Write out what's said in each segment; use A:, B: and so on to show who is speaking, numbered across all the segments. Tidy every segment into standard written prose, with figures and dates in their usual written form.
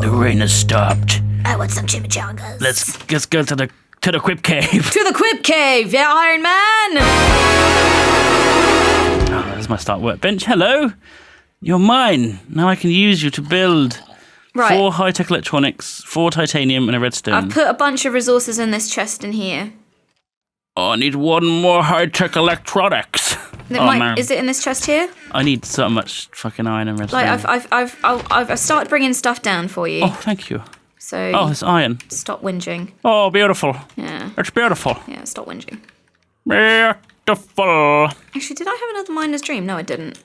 A: The rain has stopped.
B: I want some chimichangas.
A: Let's go to the Quip Cave.
B: To the Quip Cave, yeah, Iron Man!
A: Oh, there's my start workbench. Hello. You're mine. Now I can use you to build 4 high-tech electronics, 4 titanium, and a redstone.
B: I've put a bunch of resources in this chest in here.
A: Oh, I need 1 more high-tech electronics. Man.
B: Is it in this chest here?
A: I need so much fucking iron and redstone.
B: Like I've started bringing stuff down for you.
A: Oh, thank you.
B: So
A: it's iron.
B: Stop whinging.
A: Oh, beautiful.
B: Yeah.
A: It's beautiful.
B: Yeah, stop whinging.
A: Beautiful.
B: Actually, did I have another miner's dream? No, I didn't.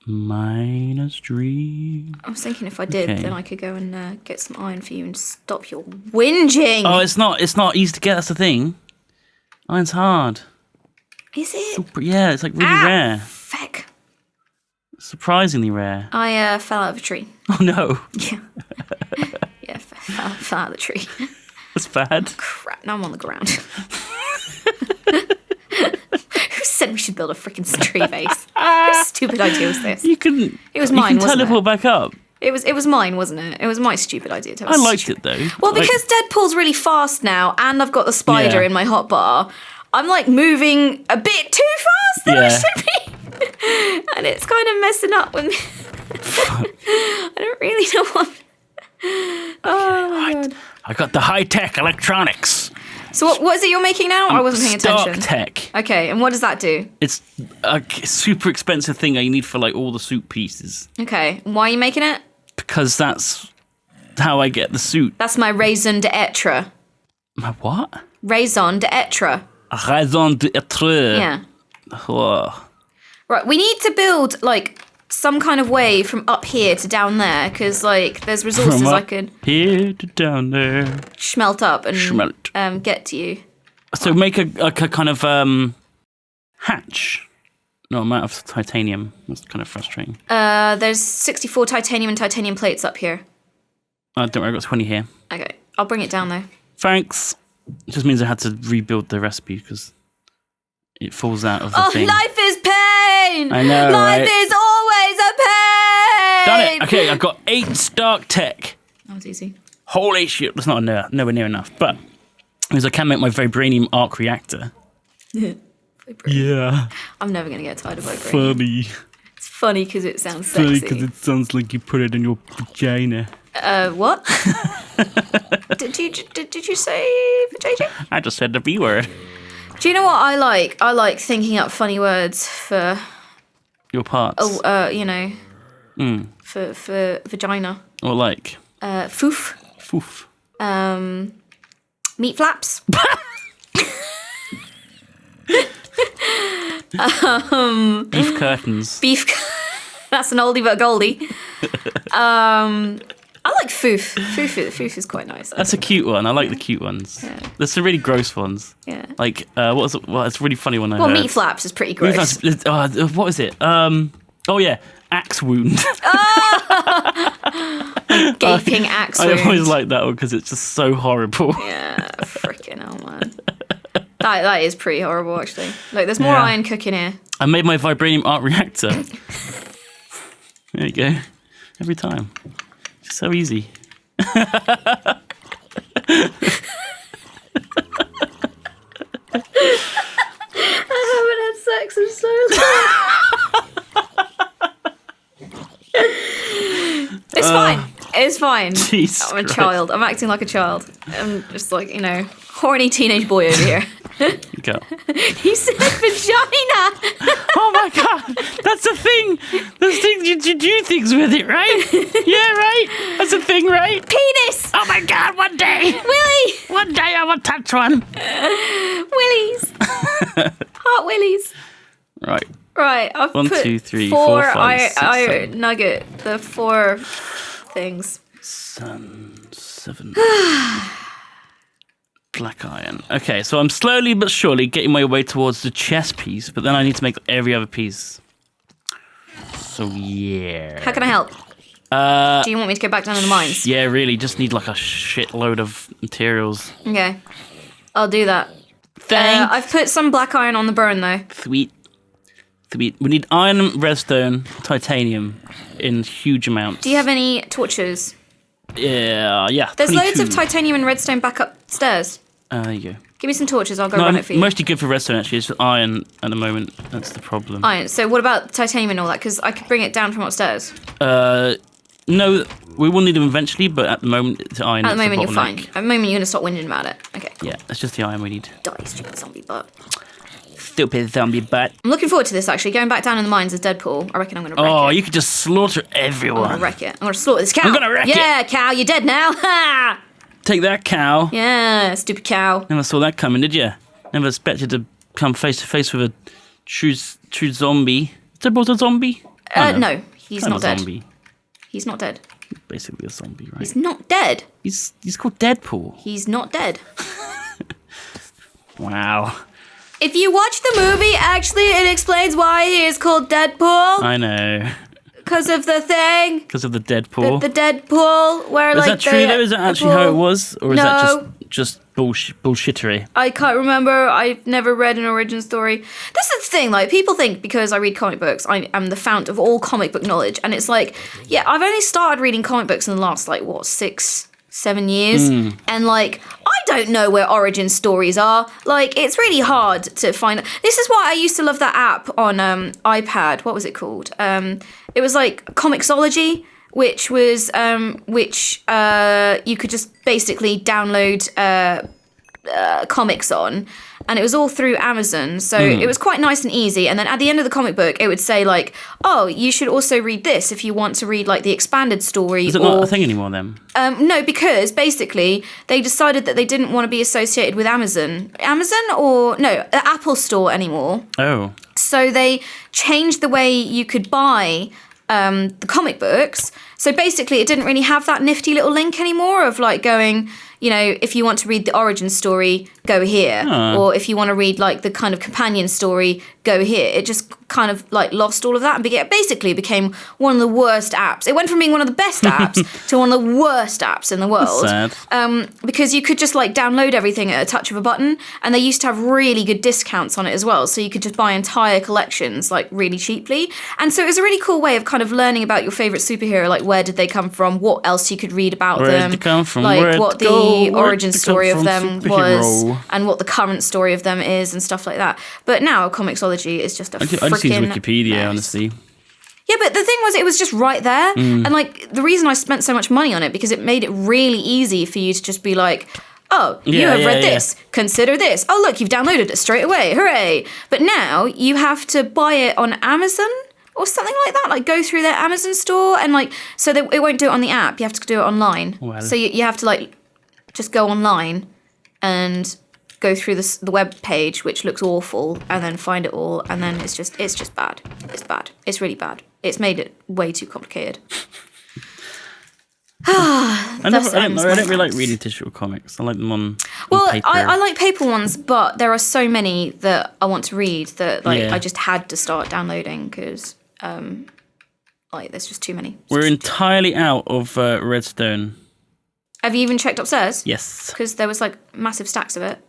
A: Miner's dream.
B: I was thinking if I did, then I could go and get some iron for you and stop your whinging.
A: Oh, it's not easy to get. That's the thing. Iron's hard.
B: Is it?
A: It's like really rare.
B: Feck.
A: Surprisingly rare.
B: I fell out of a tree.
A: Oh no.
B: Yeah. Yeah, fell out of the tree.
A: That's bad.
B: Crap, now I'm on the ground. Who said we should build a freaking tree base? What stupid idea was this?
A: You can.
B: It was mine,
A: you can
B: wasn't
A: teleport
B: it?
A: back up.
B: It was mine, wasn't it? It was my stupid idea.
A: I liked it though.
B: Well, because Deadpool's really fast now, and I've got the spider in my hotbar, I'm like moving a bit too fast than I should be. And it's kind of messing up with me. I don't really know what. Oh my God.
A: I got the high-tech electronics.
B: So what is it you're making now? I wasn't paying attention.
A: Tech.
B: Okay, and what does that do?
A: It's a super expensive thing you need for like all the suit pieces.
B: Okay, why are you making it?
A: Because that's how I get the suit.
B: That's my raison d'etre.
A: My what?
B: Raison d'etre.
A: Raison d'etre.
B: Yeah.
A: Oh.
B: Right, we need to build like some kind of way from up here to down there, because like there's resources
A: From up
B: I could
A: here to down there.
B: Schmelt up and get to you.
A: So make a kind of hatch. No amount of titanium. That's kind of frustrating.
B: There's 64 titanium and titanium plates up here.
A: Don't worry, I've got 20 here.
B: Okay, I'll bring it down though.
A: Thanks. It just means I had to rebuild the recipe because it falls out of the thing.
B: Life is pain!
A: I know,
B: Life is always a pain!
A: Done it! Okay, I've got 8 Stark Tech.
B: That was easy.
A: Holy shit, that's not nowhere near enough. But, because I can make my vibranium arc reactor. Yeah.
B: I'm never going to get tired of vibranium.
A: Funny.
B: It's funny because it sounds
A: Funny
B: sexy.
A: because it sounds like you put it in your vagina.
B: What? did you say vajayjay?
A: I just said the B word.
B: Do you know what I like? I like thinking up funny words for
A: Your parts.
B: for vagina.
A: Or like.
B: Foof.
A: Foof.
B: Meat flaps.
A: Beef curtains.
B: Beef. That's an oldie but a goldie. I like foof. Foof is quite nice.
A: That's a cute one. I like the cute ones.
B: Yeah.
A: There's some really gross ones.
B: Yeah.
A: Like, it's a really funny one I heard.
B: Meat flaps is pretty gross.
A: What is it? Oh yeah, axe wound.
B: Gaping axe wound.
A: I always like that one because it's just so horrible.
B: Yeah, freaking hell, man. That is pretty horrible, actually. Look, there's more iron cooking here.
A: I made my vibranium arc reactor. There you go. Every time. It's so easy.
B: I haven't had sex in so long. It's fine. It's fine.
A: Jesus
B: I'm a
A: Christ.
B: child. I'm acting like a child. I'm just like, horny teenage boy over here.
A: Go.
B: You said vagina.
A: Oh my god, that's a thing. That's a thing. You do things with it, right? Yeah, right. That's a thing, right?
B: Penis.
A: Oh my god, one day.
B: Willy.
A: One day I will touch one.
B: Willies. Heart willies.
A: Right.
B: Right. I've
A: 1,
B: put
A: 2, 3,
B: 4
A: 4, 5, 6,
B: iron
A: 7.
B: nugget. The 4 things.
A: 7. Black iron. Okay, so I'm slowly but surely getting my way towards the chest piece, but then I need to make every other piece. So yeah.
B: How can I help? Do you want me to go back down in the mines?
A: Yeah, really. Just need like a shitload of materials.
B: Okay. I'll do that.
A: Thanks.
B: I've put some black iron on the burn though.
A: Sweet. We need iron, redstone, titanium in huge amounts.
B: Do you have any torches?
A: Yeah.
B: There's
A: 22.
B: loads of titanium and redstone back upstairs.
A: There you go.
B: Give me some torches, I'll go run it for you.
A: Mostly good for redstone, actually. It's iron at the moment. That's the problem.
B: Iron. So what about titanium and all that? Because I could bring it down from upstairs.
A: No, we will need them eventually, but at the moment, it's iron.
B: At the moment,
A: you're
B: fine. At the moment, you're going to stop whinging about it. Okay, cool.
A: Yeah, that's just the iron we need.
B: Die, stupid zombie butt.
A: Stupid zombie butt.
B: I'm looking forward to this, actually. Going back down in the mines as Deadpool. I reckon I'm going to wreck it.
A: Oh, you could just slaughter everyone.
B: I'm going to wreck it. I'm going to slaughter this cow.
A: I'm going to wreck it.
B: Yeah, cow, you're dead now. Ha!
A: Take that, cow.
B: Yeah, stupid cow.
A: Never saw that coming, did you? Never expected to come face to face with a true zombie. Deadpool's a zombie?
B: No, he's
A: Kind
B: not
A: of
B: dead.
A: Zombie.
B: He's not dead.
A: Basically a zombie, right?
B: He's not dead.
A: He's called Deadpool.
B: He's not dead.
A: Wow.
B: If you watch the movie, actually, it explains why he is called Deadpool.
A: I know.
B: Because of the thing.
A: Because of the Deadpool.
B: The Deadpool, where
A: Is
B: like
A: that true though? Is that actually how it was? Or is that just bullshittery?
B: I can't remember. I've never read an origin story. This is the thing, like, people think because I read comic books, I am the fount of all comic book knowledge. And it's like, yeah, I've only started reading comic books in the last, 6-7 years. And, I don't know where origin stories are. It's really hard to find. This is why I used to love that app on iPad. What was it called? It was like Comixology, which was you could just basically download comics on, and it was all through Amazon, so it was quite nice and easy. And then at the end of the comic book, it would say oh, you should also read this if you want to read the expanded story.
A: Is it not a thing anymore then?
B: No, because basically they decided that they didn't want to be associated with Amazon or no, the Apple Store anymore.
A: Oh.
B: So they changed the way you could buy the comic books. So basically it didn't really have that nifty little link anymore of going, if you want to read the origin story, go here. Or if you want to read the kind of companion story, go here. It just kind of lost all of that and basically became one of the worst apps. It went from being one of the best apps to one of the worst apps in the world.
A: That's sad.
B: Because you could just download everything at a touch of a button, and they used to have really good discounts on it as well. So you could just buy entire collections really cheaply. And so it was a really cool way of kind of learning about your favorite superhero, where did they come from, what else you could read about
A: Where
B: them,
A: did they come from?
B: what the origin
A: Where'd they
B: story
A: come
B: of
A: from,
B: them was,
A: superhero?
B: and what the current story of them is, and stuff like that. But now Comixology is just a
A: I just use
B: freaking
A: Wikipedia,
B: mess.
A: honestly.
B: Yeah, but the thing was, it was just right there. And the reason I spent so much money on it, because it made it really easy for you to just be oh, you have read this. Consider this. Oh, look, you've downloaded it straight away. Hooray. But now you have to buy it on Amazon or something like that. Go through their Amazon store and so it won't do it on the app. You have to do it online.
A: Well.
B: So you have to just go online and go through the web page, which looks awful, and then find it all, and then it's just bad. It's bad. It's really bad. It's made it way too complicated.
A: I don't really like reading digital comics. I like them on paper.
B: I like paper ones, but there are so many that I want to read that I just had to start downloading because there's just too many.
A: We're entirely out of redstone.
B: Have you even checked upstairs?
A: Yes.
B: Because there was massive stacks of it.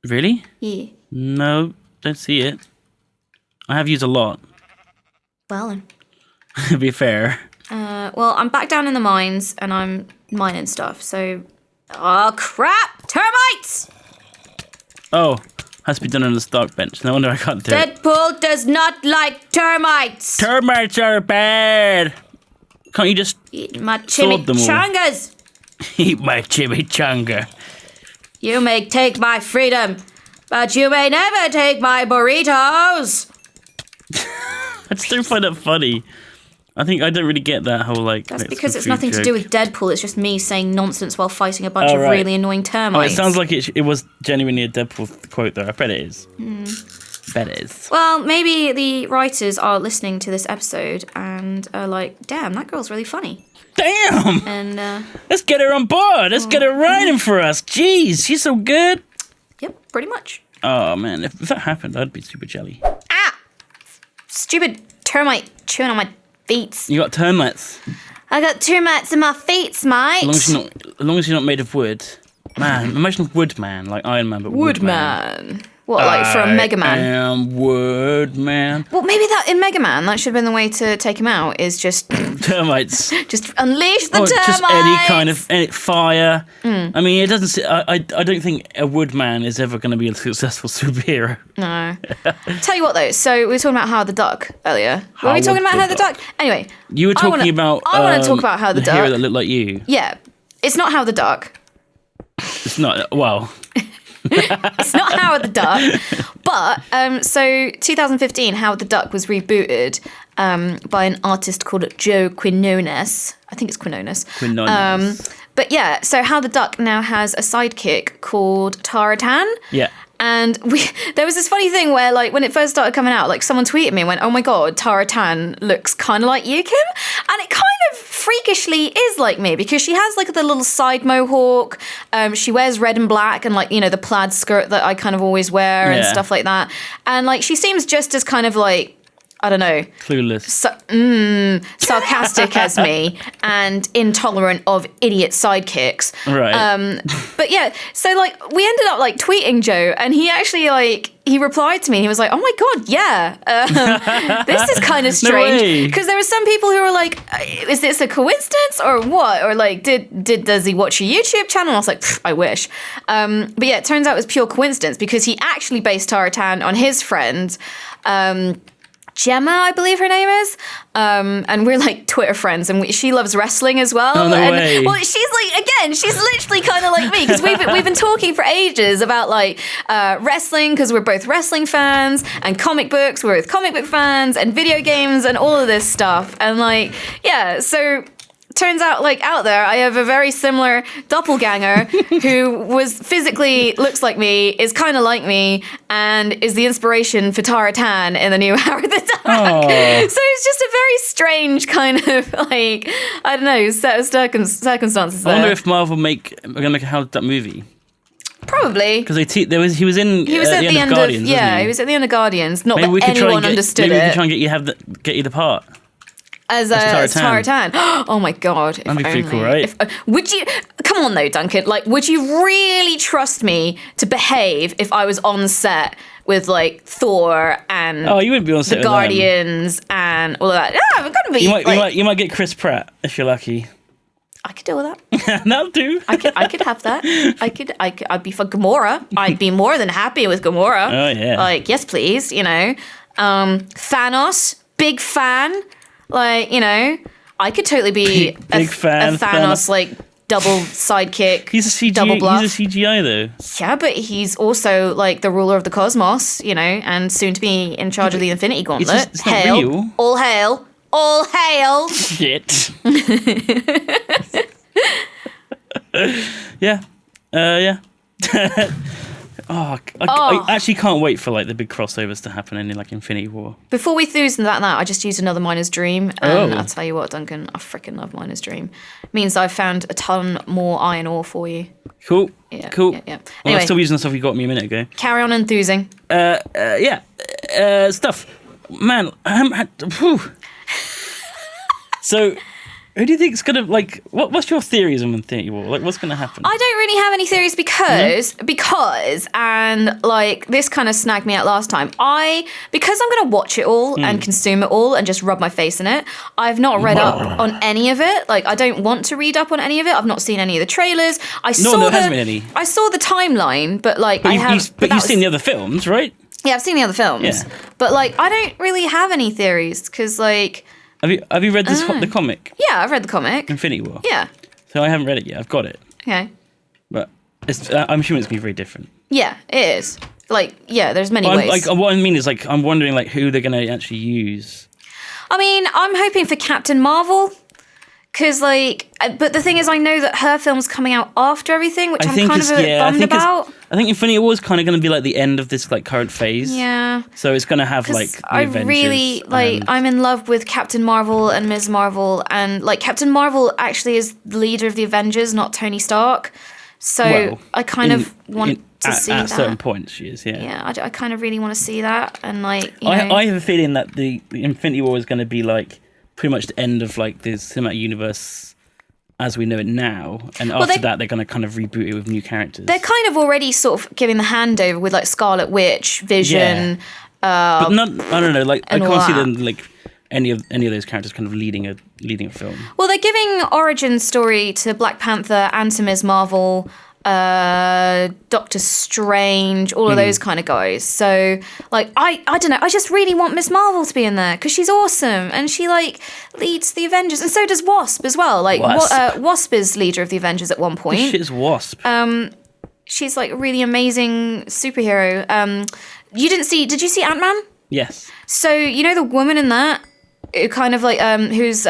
A: Really?
B: Yeah.
A: No, don't see it. I have used a lot.
B: Well then.
A: To be fair.
B: Well, I'm back down in the mines and I'm mining stuff, so... Oh, crap! Termites!
A: Oh, has to be done on the stock bench. No wonder I can't do it.
B: Deadpool does not like termites!
A: Termites are bad! Can't you just
B: Eat my
A: sword them all?
B: chimichangas!
A: Eat my chimichanga.
B: You may take my freedom, but you may never take my burritos!
A: I just don't find that funny. I think I don't really get that whole
B: That's because it's nothing to do with Deadpool. It's just me saying nonsense while fighting a bunch of
A: right.
B: really annoying termites.
A: Oh, it sounds like it was genuinely a Deadpool quote, though. I bet it is. Bet it is.
B: Well, maybe the writers are listening to this episode and are damn, that girl's really funny.
A: Damn!
B: And
A: let's get her on board. Let's get her writing for us. Jeez, she's so good.
B: Yep, pretty much.
A: Oh man, if that happened, I'd be super jelly.
B: Ah! Stupid termite chewing on my feet.
A: You got termites.
B: I got termites in my feet, mate.
A: As long as you're not made of wood. Man, imagine Woodman, like Iron Man, but Woodman.
B: What, like from Mega Man?
A: I am Word Man.
B: Well, maybe that in Mega Man, that should have been the way to take him out, is just...
A: Termites.
B: Just unleash the termites!
A: Just any fire. I mean, it doesn't... I don't think a Woodman is ever going to be a successful superhero.
B: No. Tell you what, though. So we were talking about Howard the Duck earlier. Were we talking about Howard the Duck? Anyway.
A: You were talking about...
B: I want to talk about Howard the Duck.
A: hero that looked like you.
B: Yeah. It's not Howard the Duck.
A: It's not... Well...
B: It's not Howard the Duck, but so 2015, Howard the Duck was rebooted by an artist called Joe Quinones. I think it's Quinones. But yeah, so Howard the Duck now has a sidekick called Tara Tam.
A: Yeah.
B: And there was this funny thing where, like, when it first started coming out, like, someone tweeted me and went, "Oh my god, Tara Tam looks kind of like you, Kim," and it kind of freakishly is like me because she has like the little side mohawk. She wears red and black and like, you know, the plaid skirt that I kind of always wear and stuff like that. And like she seems just as kind of like, I don't know,
A: clueless,
B: sarcastic as me, and intolerant of idiot sidekicks.
A: Right.
B: But yeah, so like we ended up like tweeting Joe, and he actually like he replied to me. And he was like, "Oh my god, yeah, this is kind of strange." Because there were some people who were like, "Is this a coincidence or what?" Or like, does he watch your YouTube channel? And I was like, I wish. But yeah, it turns out it was pure coincidence because he actually based Tara Tam on his friend. Gemma, I believe her name is, and we're like Twitter friends, and she loves wrestling as well.
A: Oh, no way.
B: Well, she's like, again, she's literally kind of like me because we've been talking for ages about like wrestling because we're both wrestling fans, and comic books, we're both comic book fans, and video games, and all of this stuff, and like so. Turns out, like, out there, I have a very similar doppelganger who physically looks like me, is kind of like me, and is the inspiration for Tara Tam in the new Howard the Duck. So it's just a very strange kind of, like, I don't know, set of circumstances there.
A: I wonder if Marvel are going to make a Howard the Duck movie.
B: Probably.
A: Because he was at the end of Guardians,
B: he was at the end of Guardians. Not
A: maybe
B: that anyone understood it.
A: Maybe we could try and get you the part.
B: As Tara Tam. Oh my god.
A: That'd be pretty cool, right?
B: Would you, come on though, Duncan, like, would you really trust me to behave if I was on set with like Thor and
A: you wouldn't be on set
B: the Guardians and all of that? Yeah, I'm gonna be.
A: You might get Chris Pratt if you're lucky.
B: I could deal with that.
A: That'll do.
B: I could have that. I'd be for Gamora. I'd be more than happy with Gamora.
A: Oh yeah.
B: Like, yes please, you know. Thanos, big fan. Like, you know, I could totally be
A: big fan.
B: A Thanos, like, double sidekick,
A: he's a CGI,
B: double bluff.
A: He's a CGI, though.
B: Yeah, but he's also, like, the ruler of the cosmos, you know, and soon to be in charge of the Infinity Gauntlet.
A: It's not real.
B: All hail. All hail.
A: Shit. Yeah. Yeah. I actually can't wait for like the big crossovers to happen in like Infinity War.
B: Before we threw into that, I just used another Miner's Dream, and I'll tell you what, Duncan, I freaking love Miner's Dream. It means I've found a ton more iron ore for you.
A: Cool.
B: Yeah.
A: Cool.
B: Yeah.
A: Well,
B: Anyway,
A: I'm still using the stuff you got me a minute ago.
B: carry on enthusing.
A: Stuff. Man, I haven't had. Whew. So. Who do you think's gonna like? What's your theories on Infinity War? Like, what's gonna happen?
B: I don't really have any theories because and like this kind of snagged me out last time. Because I'm gonna watch it all and consume it all and just rub my face in it. I've not read up on any of it. Like, I don't want to read up on any of it. I've not seen any of the trailers.
A: There hasn't been any.
B: I saw the timeline, but like
A: you've seen the other films, right?
B: Yeah, I've seen the other films.
A: Yeah.
B: But like, I don't really have any theories because like.
A: Have you read the comic?
B: Yeah, I've read the comic.
A: Infinity War.
B: Yeah.
A: So I haven't read it yet. I've got it.
B: Okay.
A: But I'm assuming it's gonna be very different.
B: Yeah, it is. Like, yeah, there's many ways.
A: What I mean is, like, I'm wondering, like, who they're gonna actually use.
B: I mean, I'm hoping for Captain Marvel. Because, like, but the thing is, I know that her film's coming out after everything, which I'm kind of a bit bummed about.
A: I think Infinity War is kind of going to be, like, the end of this, like, current phase.
B: Yeah.
A: So it's going to have, like, the Avengers.
B: Really, like, I'm in love with Captain Marvel and Ms. Marvel. And, like, Captain Marvel actually is the leader of the Avengers, not Tony Stark. So I kind of want to see that.
A: At certain points, she is, yeah.
B: Yeah, I kind of really want to see that. And, like,
A: I have a feeling that the Infinity War is going to be, like, pretty much the end of like the cinematic universe as we know it now, and after that they're going to kind of reboot it with new characters.
B: They're kind of already sort of giving the handover with like Scarlet Witch, Vision,
A: but not, I don't know, like I can't see them like any of those characters kind of leading a film.
B: Well, they're giving origin story to Black Panther and to Ms. Marvel, Doctor Strange, all of those kind of guys. So, like, I don't know. I just really want Miss Marvel to be in there because she's awesome and she like leads the Avengers, and so does Wasp as well. Like, Wasp is leader of the Avengers at one point.
A: What shit is Wasp?
B: She's like a really amazing superhero. Did you see Ant-Man?
A: Yes.
B: So you know the woman in that, who kind of like who's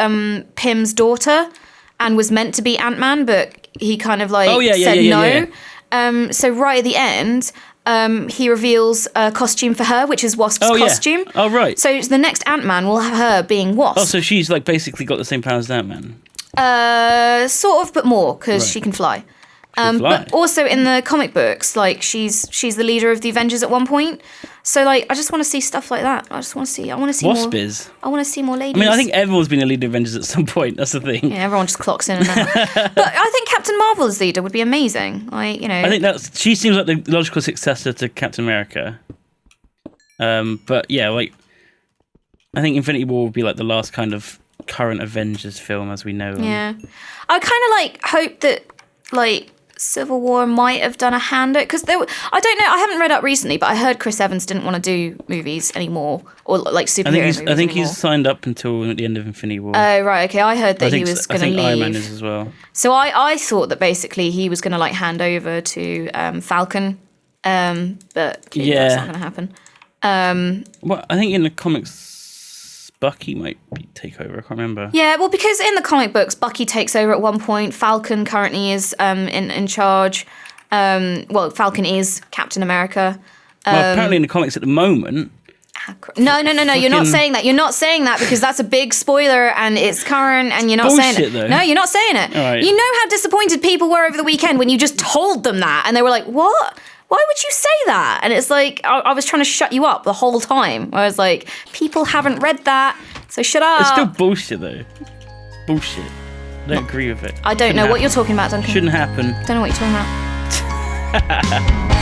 B: Pym's daughter, and was meant to be Ant-Man, but he kind of like said no.
A: Yeah.
B: So right at the end, he reveals a costume for her, which is Wasp's costume.
A: Oh, right.
B: So the next Ant-Man will have her being Wasp.
A: Oh, so she's like basically got the same powers as Ant-Man.
B: Sort of, but more, because she can fly. But also in the comic books, like she's the leader of the Avengers at one point. So like I just want to see stuff like that. I want to see
A: Wasp
B: more.
A: Is.
B: I want to see more ladies.
A: I mean, I think everyone's been a leader of Avengers at some point. That's the thing.
B: Yeah, everyone just clocks in and out. But I think Captain Marvel's leader would be amazing. I think
A: she seems like the logical successor to Captain America. But yeah, like I think Infinity War would be like the last kind of current Avengers film as we know them.
B: Yeah, I kind of like hope that like Civil War might have done a handout, because I don't know, I haven't read up recently, but I heard Chris Evans didn't want to do movies anymore, or like superhero movies
A: I think
B: anymore.
A: He's signed up until the end of Infinity War.
B: Oh right, okay. I heard that he was going to leave.
A: I think Iron Man is as well.
B: So I thought that basically he was going to like hand over to Falcon, but clearly that's not going to happen.
A: Well, I think in the comics, Bucky might take over. I can't remember.
B: Yeah, well, because in the comic books, Bucky takes over at one point. Falcon currently is in charge. Falcon is Captain America.
A: Well, apparently in the comics at the moment.
B: No. You're not saying that. You're not saying that because that's a big spoiler and it's current and you're not saying it.
A: Though.
B: No, you're not saying it.
A: Right.
B: You know how disappointed people were over the weekend when you just told them that and they were like, what? Why would you say that? And it's like, I was trying to shut you up the whole time. I was like, people haven't read that, so shut up.
A: It's still bullshit, though. Bullshit. I don't agree with it.
B: I don't know what you're talking about, Duncan.
A: Shouldn't happen.
B: Don't know what you're talking about.